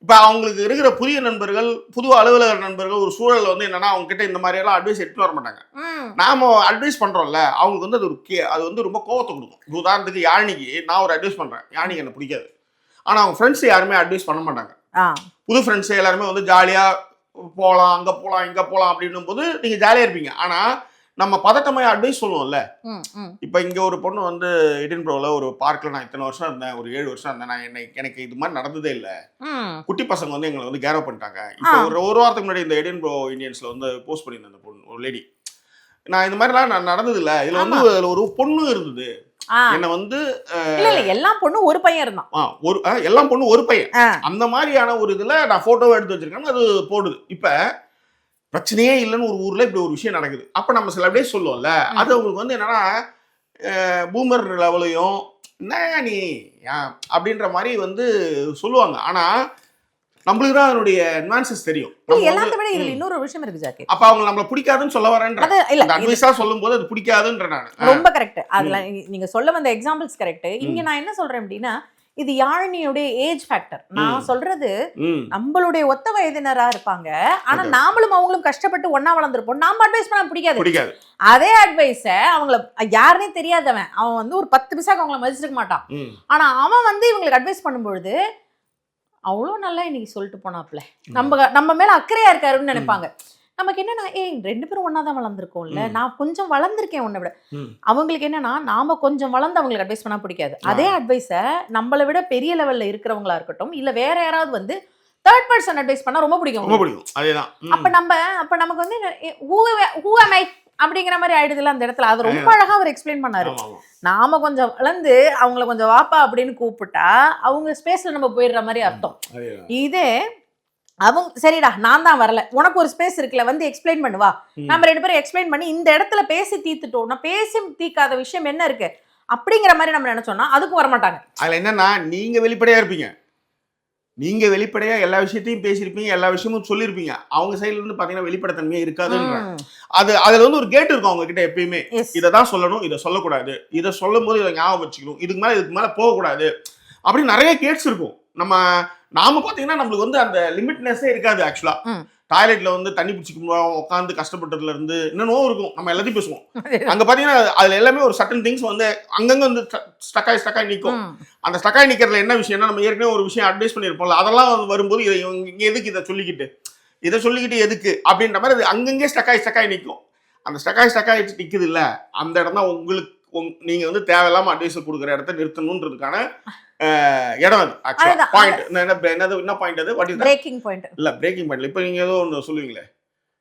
இப்போ அவங்களுக்கு இருக்கிற புதிய நண்பர்கள், புது அலுவலக நண்பர்கள் ஒரு சூழல் வந்து என்னன்னா, அவங்க கிட்ட இந்த மாதிரியெல்லாம் அட்வைஸ் எடுத்து வர மாட்டாங்க. நாம அட்வைஸ் பண்றோம்ல, அவங்களுக்கு வந்து அது வந்து ரொம்ப கோவத்தை கொடுக்கும். உதாரணத்துக்கு யாழினிக்கு நான் ஒரு அட்வைஸ் பண்றேன், யாழினிக்கு எனக்கு பிடிக்காது, ஆனா அவங்க ஃப்ரெண்ட்ஸ் யாருமே அட்வைஸ் பண்ண மாட்டாங்க. புது ஃப்ரெண்ட்ஸ் எல்லாருமே வந்து ஜாலியா போகலாம், அங்க போகலாம் இங்க போகலாம் அப்படின்னும் போது நீங்க ஜாலியா இருப்பீங்க. ஆனா நம்ம பதட்டமாக அட்வைஸ் சொல்லுவோம்ல. இப்போ இங்கே ஒரு பொண்ணு வந்து எடின்பரோவில் ஒரு பார்க்கில் நான் இத்தனை வருஷம் இருந்தேன், ஒரு 7 வருஷம் இருந்தேன், நான் எனக்கு இது மாதிரி நடந்ததே இல்லை, குட்டி பசங்க வந்து எங்களை வந்து கேரோ பண்ணிட்டாங்க. இப்போ ஒரு வாரத்துக்கு முன்னாடி இந்த எடின்பரோ இந்தியன்ஸில் வந்து போஸ்ட் பண்ணியிருந்தேன் அந்த பொண்ணு, ஒரு லேடி. நான் இந்த மாதிரிலாம் நான் நடந்தது இல்லை, இதில் வந்து ஒரு பொண்ணு இருந்தது, என்ன வந்து எல்லாம் பொண்ணு ஒரு பையன் இருந்தான், எல்லாம் பொண்ணு ஒரு பையன், அந்த மாதிரியான ஒரு இதில் நான் ஃபோட்டோவை எடுத்து வச்சிருக்கேன்னு அது போடுது. இப்போ பிரச்சனையே இல்லைன்னு ஒரு ஊர்ல இப்படி ஒரு விஷயம் நடக்குது. அப்ப நம்ம சில அப்படியே சொல்லுவோம்ல, அது அவங்களுக்கு வந்து என்னன்னா பூமர் லெவலையும் என்ன நீ அப்படின்ற மாதிரி வந்து சொல்லுவாங்க. ஆனா நம்மளுக்கு தான் அதனுடைய அட்வான்சஸ் தெரியும். எல்லாத்த விட இதுல இன்னொரு விஷயம் இருக்கு ஜாக்கி. அப்ப அவங்க நம்மள பிடிக்காதுன்னு சொல்ல வரேன்ற, அந்த அட்வைஸா சொல்லும்போது அது பிடிக்காதுன்ற நான் ரொம்ப கரெக்ட். அதுல நீங்க சொல்ல வந்த எக்ஸாம்பிள்ஸ் கரெக்ட். இங்க நான் என்ன சொல்றேன் அப்படின்னா, இது யாழினியோட ஏஜ் ஃபேக்டர். நான் சொல்றது நம்மளுடைய ஒத்த வயதினரா இருப்பாங்க, ஆனா நாமளும் அவங்களும் கஷ்டப்பட்டு ஒன்னா வளர்ந்துருப்போம். நாம அட்வைஸ் பண்ண பிடிக்காது. அதே அட்வைஸ அவங்கள யாருன்னே தெரியாதவன் அவன் வந்து ஒரு 10 பைசாக்கு அவங்கள மதிச்சிருக்க மாட்டான், ஆனா அவன் வந்து இவங்களுக்கு அட்வைஸ் பண்ணும்பொழுது அவ்வளோ நல்லா இன்னைக்கு சொல்லிட்டு போனாப்ல, நம்ம மேல அக்கறையா இருக்காருன்னு நினைப்பாங்க. நமக்கு என்னன்னா, 2 பேரும் ஒன்னா தான் வளர்ந்துருக்கோம்ல, நான் கொஞ்சம் வளர்ந்துருக்கேன் உன்னை விட. அவங்களுக்கு என்னன்னா, நாம கொஞ்சம் வளர்ந்து அவங்களுக்கு அட்வைஸ் பண்ணா பிடிக்காது. அதே அட்வைஸை நம்மளை விட பெரிய லெவல்ல இருக்கிறவங்களா இருக்கட்டும், இல்ல வேற யாராவது வந்து தேர்ட் பர்சன் அட்வைஸ் பண்ணா ரொம்ப பிடிக்கும். அதேதான். அப்ப நமக்கு வந்து who am I அப்படிங்கிற மாதிரி ஆயிடுதுல அந்த இடத்துல. அது ரொம்ப அழகா அவர் எக்ஸ்பிளைன் பண்ணாரு. நாம கொஞ்சம் வளர்ந்து அவங்கள கொஞ்சம் வாப்பா அப்படின்னு கூப்பிட்டா அவங்க ஸ்பேஸ்ல நம்ம போயிடுற மாதிரி அர்த்தம். இதே அவங்க சரிடா நான் தான் வரல, உனக்கு ஒரு ஸ்பேஸ் இருக்குல்ல, வந்து எக்ஸ்பிளைன் பண்ணுவா, நம்ம 2 பேரும் எக்ஸ்பிளைன் பண்ணி இந்த இடத்துல பேசி தீர்த்துட்டோம், நான் பேசி தீர்க்காத விஷயம் என்ன இருக்கு அப்படிங்கிற மாதிரி நம்ம நினைச்சோம்னா அதுக்கும் வரமாட்டாங்க. அதுல என்னன்னா நீங்க வெளிப்படையா இருப்பீங்க, நீங்க வெளிப்படையா எல்லா விஷயத்தையும் பேசியிருப்பீங்க, எல்லா விஷயமும் சொல்லியிருப்பீங்க. அவங்க சைட்ல இருந்து பாத்தீங்கன்னா வெளிப்படைத்தன்மையே இருக்காதுன்ற அதுல வந்து ஒரு கேட் இருக்கும் அவங்க கிட்ட எப்பயுமே. இதை தான் சொல்லணும், இதை சொல்லக்கூடாது, இதை சொல்லும் போது இதை ஞாபகம் வச்சுக்கணும், இதுக்கு மேல போகக்கூடாது அப்படின்னு நிறைய கேட்ஸ் இருக்கும். நாம பாத்தீங்கன்னா நம்மளுக்கு வந்து அந்த லிமிட்னஸே இருக்காது. ஆக்சுவலா டாய்லெட்ல வந்து தண்ணி பிடிச்சிக்கும் உட்காந்து கஷ்டப்பட்டதுல இருந்து இன்னும் இருக்கும், நம்ம எல்லாத்தையும் பேசுவோம். அங்க பாத்தீங்கன்னா அதுல எல்லாமே ஒரு சர்டன் திங்ஸ் வந்து அங்கங்க வந்து ஸ்டக்காய் நிற்கும். அந்த ஸ்டக்காய் நிக்கிறதுல என்ன விஷயம்னா, நம்ம ஏற்கனவே ஒரு விஷயம் அட்வைஸ் பண்ணியிருப்போம்ல, அதெல்லாம் வரும்போது இங்க எதுக்கு இதை சொல்லிக்கிட்டு எதுக்கு அப்படின்ற மாதிரி அது அங்கங்கே ஸ்டக்காய் நிற்கும். அந்த ஸ்டக்காய் நிற்குது இல்ல, அந்த இடம் தான் உங்களுக்கு நீங்க வந்து தேவையில்லாம அட்வைஸ் கொடுக்குற இடத்த நிறுத்தணுன்றதுக்கான இடம் அது. ஆக்சுவலா பாயிண்ட் என்ன பாயிண்ட் அது? வாட் இஸ் பிரேக்கிங் பாயிண்ட் இல்ல, பிரேக்கிங் பாயிண்ட். இப்போ நீங்க ஏதோ ஒன்று சொல்லுவீங்களே,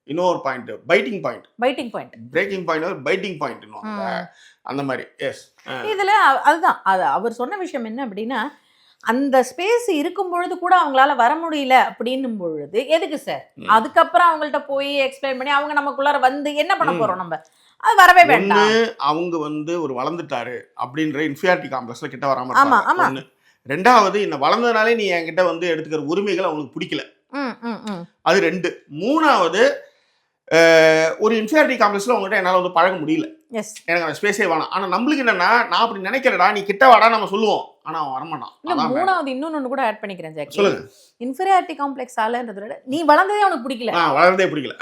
இன்னொரு point, biting point. Braking point biting point அந்த மாதிரி. எஸ், இதுல அதுதான் அது அவர் சொன்ன விஷயம் என்ன அப்படின்னா, அந்த ஸ்பேஸ் இருக்கும் பொழுது கூட அவங்களால வர முடியல அப்படின்னும் பொழுது எதுக்கு சார் அதுக்கப்புறம் அவங்கள்ட்ட போய் எக்ஸ்பிளைன் பண்ணி அவங்க நமக்குள்ளார வந்து என்ன பண்ண போறோம்? நம்ம அது வரவே வேண்டாம். அவங்க வந்து ஒரு வளர்ந்துட்டாரு அப்படின்ற இன்ஃபியாரிட்டி காம்ப்ளெக்ஸ்ல கிட்ட வராம இருக்காங்க. ரெண்டாவது, இந்த வளர்ந்ததுனாலே நீ என்கிட்ட வந்து எடுத்துக்கிற உரிமைகள் அவங்களுக்கு பிடிக்கல, அது 2. மூணாவது, ஒரு இன்ஃபியாரிட்டி காம்ப்ளெக்ஸ்ல உங்ககிட்ட என்னால வந்து பழக முடியல, எனக்கு அந்த ஸ்பேஸே வேணாம். ஆனா நம்மளுக்கு என்னன்னா, நான் அப்படி நினைக்கிறடா, நீ கிட்ட வாடா நம்ம சொல்லுவோம், ஆனா அவன் வரமாட்டான். மூணாவது இன்னொன்னு கூட ஆட் பண்ணிக்கிறேன் ஜாக்கி. சொல்லுங்க. இன்ஃபீரியாரிட்டி காம்ப்ளெக்ஸ் ஆலன்றத விட நீ வளர்ந்ததே அவனுக்கு பிடிக்கல. வளர்ந்ததே பிடிக்கல,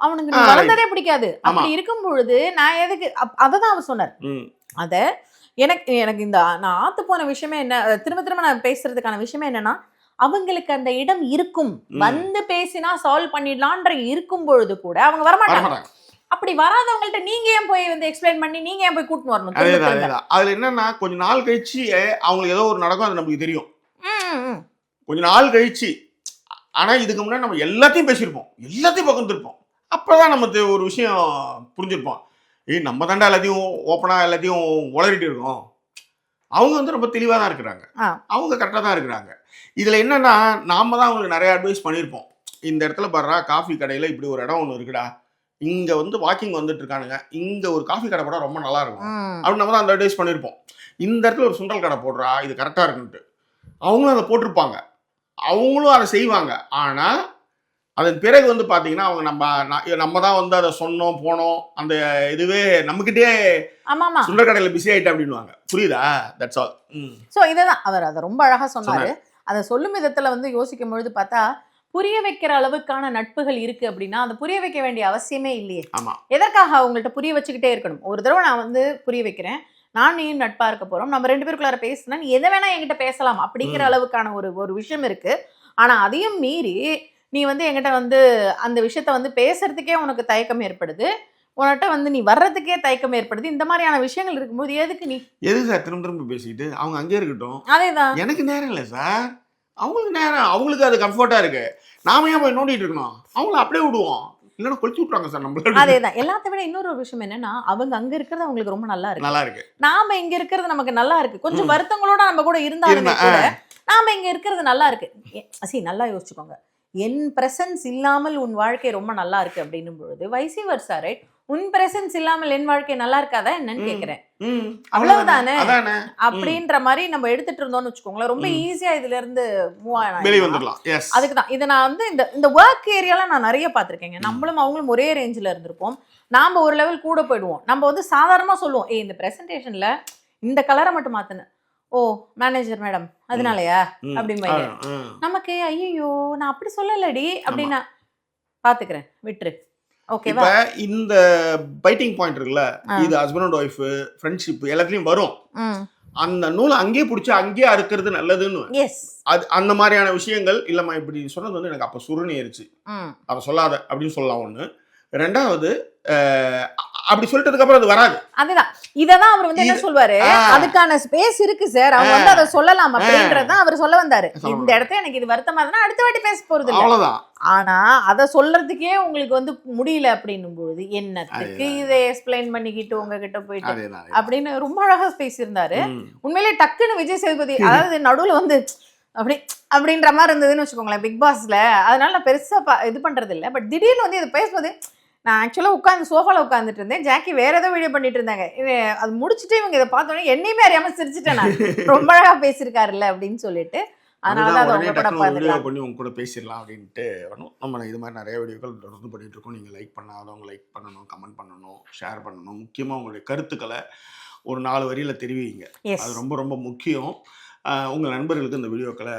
அவனுக்கு நீ வளர்ந்ததே பிடிக்காது. அப்படி இருக்கும் பொழுது நான் எதுக்கு, அததான் அவர் சொன்னார். அத எனக்கு இந்த நான் ஆத்து போன விஷயமே என்ன, திரும்ப நான் பேசுறதுக்கான விஷயமே என்னன்னா, அவங்களுக்கு அந்த இடம் இருக்கும், வந்து பேசினா சால்வ் பண்ணிடலான்ற இருக்கும் பொழுது கூட அவங்க வரமாட்டாங்க. அப்படி வராதவங்கள்ட்ட நீங்க ஏன் போய் வந்து எக்ஸ்பிளைன் பண்ணி நீங்க ஏன் போய் கூட்டிட்டு வரணும்? அதுல என்னன்னா, கொஞ்ச நாள் கழிச்சு அவங்களுக்கு ஏதோ ஒரு நடக்கும், அது நமக்கு தெரியும் கொஞ்ச நாள் கழிச்சு. ஆனா இதுக்கு முன்னாடி நம்ம எல்லாத்தையும் பேசியிருப்போம், எல்லாத்தையும் பகிர்ந்துருப்போம். அப்பதான் நம்ம ஒரு விஷயம் புரிஞ்சிருப்போம், நம்ம தாண்டா எல்லாத்தையும் ஓப்பனா எல்லாத்தையும் உளறிட்டு இருக்கோம். அவங்க வந்து ரொம்ப தெளிவா தான் இருக்கிறாங்க, அவங்க கரெக்டா தான் இருக்கிறாங்க. இதுல என்னன்னா, நாம தான் அவங்களுக்கு நிறைய அட்வைஸ் பண்ணியிருப்போம். இந்த இடத்துல பாடுறா, காஃபி கடையில இப்படி ஒரு இடம் ஒன்று இருக்குடா, இங்க வந்து வாக்கிங் வந்துட்டு இருக்கானுங்க, இங்க ஒரு காஃபி கடை போட ரொம்ப நல்லா இருக்கும் அப்படின்னு நம்ம தான் அந்த அட்வைஸ் பண்ணியிருப்போம். இந்த இடத்துல ஒரு சுண்டல் கடை போடுறா, இது கரெக்டா இருக்குன்ட்டு அவங்களும் அதை போட்டிருப்பாங்க, அவங்களும் அதை செய்வாங்க. ஆனா அதன் பிறகு வந்து பாத்தீங்கன்னா, அவங்க நம்ம தான் வந்து அதை சொன்னோம் போனோம், அந்த இதுவே நம்மகிட்டே சுண்டல் கடையில பிஸி ஆயிட்டு அப்படின்னுவாங்க. புரியுதா? That's all. சோ இததான் அவர் அதை ரொம்ப அழகா சொன்னாரு. அதை சொல்லும் விதத்துல வந்து யோசிக்கும் பொழுது பார்த்தா, புரிய வைக்கிற அளவுக்கான நட்புகள் இருக்கு அப்படின்னா அதை புரிய வைக்க வேண்டிய அவசியமே இல்லையே. எதற்காக அவங்கள்ட்ட புரிய வச்சுக்கிட்டே இருக்கணும்? ஒரு தடவை நான் வந்து புரிய வைக்கிறேன், நான் நீ நட்பா இருக்க போறோம், நம்ம 2 பேருக்குள்ளார பேசினா நீ எதை வேணா என்கிட்ட பேசலாம் அப்படிங்கிற அளவுக்கான ஒரு விஷயம் இருக்கு. ஆனா அதையும் மீறி நீ வந்து என்கிட்ட வந்து அந்த விஷயத்த வந்து பேசுறதுக்கே உனக்கு தயக்கம் ஏற்படுது, உன்கிட்ட வந்து நீ வர்றதுக்கே தயக்கம் ஏற்படுது. இந்த மாதிரியான விஷயங்கள் இருக்கும்போது எதுக்கு நீ சார் திரும்ப பேசிட்டு அவங்க அங்கே இருக்கட்டும்? அதேதான், எனக்கு நேரம் இல்லை சார், அவங்களுக்கு நேரம், அவங்களுக்கு அது கம்ஃபர்ட்டா இருக்கு. நாம ஏன் போய் நோண்டிட்டு இருக்கணும்? அவங்கள அப்படியே விடுவோம், இல்லைன்னா கொளுத்தி விட்டுறாங்க சார் நம்மள. அதேதான். எல்லாத்த விட இன்னொரு விஷயம் என்னன்னா, அவங்க அங்க இருக்கிறது அவங்களுக்கு ரொம்ப நல்லா இருக்கு, நாம இங்க இருக்கிறது நமக்கு நல்லா இருக்கு. கொஞ்சம் வருத்தங்களோட நம்ம கூட இருந்தாலுமே கூட நாம இங்க இருக்கிறது நல்லா இருக்கு. நல்லா யோசிச்சுக்கோங்க, என் பிரசன்ஸ் இல்லாமல் உன் வாழ்க்கை ரொம்ப நல்லா இருக்கு அப்படின்னும் பொழுது வைசி வர்சா, ரைட்? உன் பிரசன்ஸ் இல்லாமல் என் வாழ்க்கை நல்லா இருக்காதா என்னன்னு கேக்குறேன். அவ்வளவுதானே அப்படின்ற மாதிரி நம்ம எடுத்துட்டு இருந்தோம்னு வச்சுக்கோங்களேன், ரொம்ப ஈஸியா இதுல இருந்து மூவ் ஆகலாம். அதுக்குதான் இதை நான் வந்து இந்த ஒர்க் ஏரியால நான் நிறைய பாத்திருக்கேங்க. நம்மளும் அவங்களும் ஒரே ரேஞ்சில இருந்திருப்போம், நாம ஒரு லெவல் கூட போயிடுவோம். நம்ம வந்து சாதாரணமா சொல்லுவோம், இந்த பிரசன்டேஷன்ல இந்த கலரை மட்டும் மாத்துன, ஓ மேனேஜர் மேடம் அதனாலயா அப்படின்னு. நமக்கு ஐயோ நான் அப்படி சொல்லலடி அப்படின்னா பாத்துக்கிறேன், விட்டுரு, ஓகேவா? இந்த பைட்டிங் பாயிண்ட் இருக்குல்ல, இது ஹஸ்பண்ட் அண்ட் ஒய்ஃப், ஃப்ரெண்ட்ஷிப் எல்லாத்துலயும் வரும். அந்த நூலை அங்கேயே பிடிச்சி அங்கேயே அறுக்கிறது நல்லதுன்னு, அது அந்த மாதிரியான விஷயங்கள் இல்லம்மா இப்படி சொன்னது வந்து எனக்கு அப்ப சுருணி ஏறிச்சு, அதை சொல்லாத அப்படின்னு சொல்லலாம். ஒண்ணு. ரெண்டாவது, அப்படி சொல்லிட்டதுக்கு அப்புறம் அது வராது. அதுதான், இததான் அவர் வந்து என்ன சொல்வாரு, அதுக்கான ஸ்பேஸ் இருக்கு சார், அவங்க வந்து அதை சொல்லலாம் அப்படின்றதான் அவர் சொல்ல வந்தாரு. இந்த இடத்துல எனக்கு இது வருத்தமா இருந்தா அடுத்த வாட்டி பேச போறது அவ்வளவுதான். ஆனா அதை சொல்றதுக்கே உங்களுக்கு வந்து முடியல அப்படின்னும் பொழுது என்னத்துக்கு இதை எக்ஸ்பிளைன் பண்ணிக்கிட்டு உங்ககிட்ட போயிட்டு அப்படின்னு ரொம்ப அழகா பேசியிருந்தாரு. உண்மையிலே டக்குன்னு விஜய் சேதுபதி, அதாவது நடுவுல வந்து அப்படின்ற மாதிரி இருந்ததுன்னு வச்சுக்கோங்களேன் பிக் பாஸ்ல. அதனால நான் பெருசா இது பண்றது இல்லை. பட் திடீர்னு வந்து இது பேசும்போது நான் ஆக்சுவலாக உட்காந்து சோஃபாவில் உட்காந்துட்டு இருந்தேன். ஜாக்கி வேற ஏதோ வீடியோ பண்ணிட்டு இருந்தாங்க. அது முடிச்சுட்டு இவங்க இதை பார்த்தோன்னே என்னையுமே அறியாமல் சிரிச்சிட்டேன் நான். ரொம்ப அழகாக பேசியிருக்காருல்ல அப்படின்னு சொல்லிட்டு. அதனால தான் அதை உங்க கூட பார்த்துக்கலாம் பண்ணி உங்க கூட பேசிடலாம் அப்படின்ட்டு வரணும். நம்ம இது மாதிரி நிறைய வீடியோக்கள் தொடர்ந்து பண்ணிட்டு இருக்கோம். நீங்கள் லைக் பண்ணாதவங்க லைக் பண்ணணும், கமெண்ட் பண்ணணும், ஷேர் பண்ணணும். முக்கியமாக உங்களுடைய கருத்துக்களை ஒரு 4 வரியில் தெரிவிங்க. அது ரொம்ப ரொம்ப முக்கியம். உங்கள் நண்பர்களுக்கு இந்த வீடியோக்களை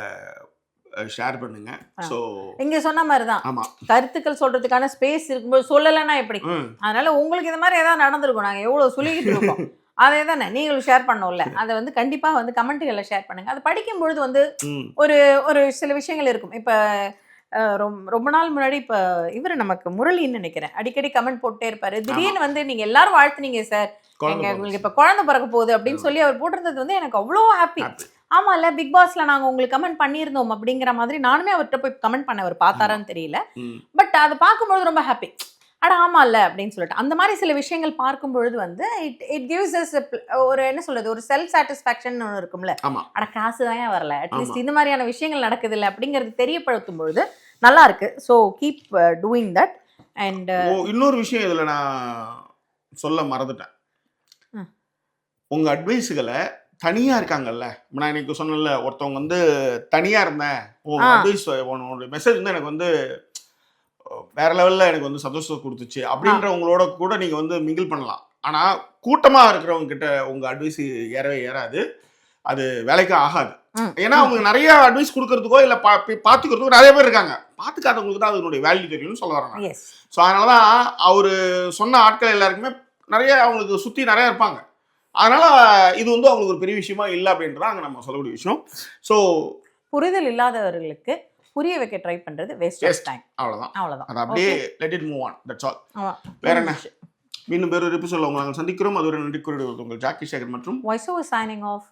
ஷேர் பண்ணுங்க. ஸோ நீங்க சொன்ன மாதிரி தான் ஆமா, கருத்துக்கள் சொல்றதுக்கான ஸ்பேஸ் இருக்கும்போது சொல்லலைன்னா எப்படி? அதனால உங்களுக்கு இந்த மாதிரி ஏதாவது நடந்திருக்கும். நாங்கள் எவ்வளோ சொல்லிக்கிட்டு இருக்கோம், அதே தானே நீங்களும் ஷேர் பண்ணோம்ல. அதை வந்து கண்டிப்பா வந்து கமெண்ட்டுகளில் ஷேர் பண்ணுங்க. அதை படிக்கும் பொழுது வந்து ஒரு ஒரு சில விஷயங்கள் இருக்கும். இப்போ ரொம்ப நாள் முன்னாடி இப்போ இவர் நமக்கு முரளின்னு நினைக்கிறேன், அடிக்கடி கமெண்ட் போட்டே இருப்பாரு. திடீர்னு வந்து நீங்க எல்லாரும் வாழ்த்துனீங்க சார், உங்களுக்கு இப்ப குழந்தை பிறக்க போகுது அப்படின்னு சொல்லி அவர் போட்டிருந்தது வந்து எனக்கு அவ்வளோ ஹாப்பி. ஆமா இல்ல, பிக் பாஸ்ல நாங்க உங்களுக்கு கமெண்ட் பண்ணியிருந்தோம் அப்படிங்கிற மாதிரி நானுமே அவர்கிட்ட போய் கமெண்ட் பண்ண, அவர் பார்த்தாரான்னு தெரியல. பட் அதை பார்க்கும்பொழுது ரொம்ப ஹாப்பி. அட ஆமா இல்ல அப்படின்னு சொல்லிட்டு அந்த மாதிரி சில விஷயங்கள் பார்க்கும் பொழுது வந்து இட் கிவ்ஸ் அஸ் ஒரு என்ன சொல்றது, ஒரு செல்ஃப் சாட்டிஸ்ஃபேக்ஷன் ஒன்று இருக்கும்ல. அட காசு தான் வரல, அட்லீஸ்ட் இந்த மாதிரியான விஷயங்கள் நடக்குது இல்லை அப்படிங்கிறது தெரியப்படுத்தும் பொழுது நல்லா இருக்கு. So keep doing that. And இன்னொரு விஷயம் இதில் நான் சொல்ல மறந்துட்டேன். உங்க அட்வைஸுகளை தனியா இருக்காங்கல்ல, நான் இன்னைக்கு சொன்னல, ஒருத்தவங்க வந்து தனியா இருந்தேன், உங்க அட்வைஸ் உன்னோட மெசேஜ் வந்து எனக்கு வந்து வேற லெவல்ல எனக்கு வந்து சந்தோஷத்தை கொடுத்துச்சு அப்படின்றவங்களோட கூட நீங்க வந்து மிங்கிள் பண்ணலாம். ஆனா கூட்டமா இருக்கிறவங்க கிட்ட உங்க அட்வைஸ் ஏறவே ஏறாது, அது வேலைக்கு ஆகாது. ஏன்னா அவங்க நிறைய அட்வைஸ் கொடுக்கறதுக்கோ இல்ல பாத்துக்கிறதுக்கோ நிறைய பேர் இருக்காங்க. பாத்துக்காதவங்களுக்கு தான் அதனுடைய வேல்யூ தெரியும்னு சொல்ல வராங்க. ஸோ அதனாலதான் அவரு சொன்ன ஆட்கள் எல்லாருக்குமே நிறைய அவங்களுக்கு சுத்தி நிறைய இருப்பாங்க. அதனால இது வந்து அவங்களுக்கு ஒரு பெரிய விஷயமா இல்லை அப்படின்றத அங்கே நம்ம சொல்லக்கூடிய விஷயம். ஸோ புரிதல் இல்லாதவர்களுக்கு புரிய வைக்க ட்ரை பண்றது வேஸ்ட் ஆஃப் டைம். அவ்வளவுதான். அது அப்படியே let it move on, that's all. வேற என்ன? மீண்டும் வேற ஒரு எபிசோட்ல உங்களை நாங்கள் சந்திக்கிறோம். அது ஒரு நன்றி கூறிய உங்கள் ஜாக்கி சேகர் மற்றும் வாய்ஸ் ஓவர் சைனிங் ஆஃப்.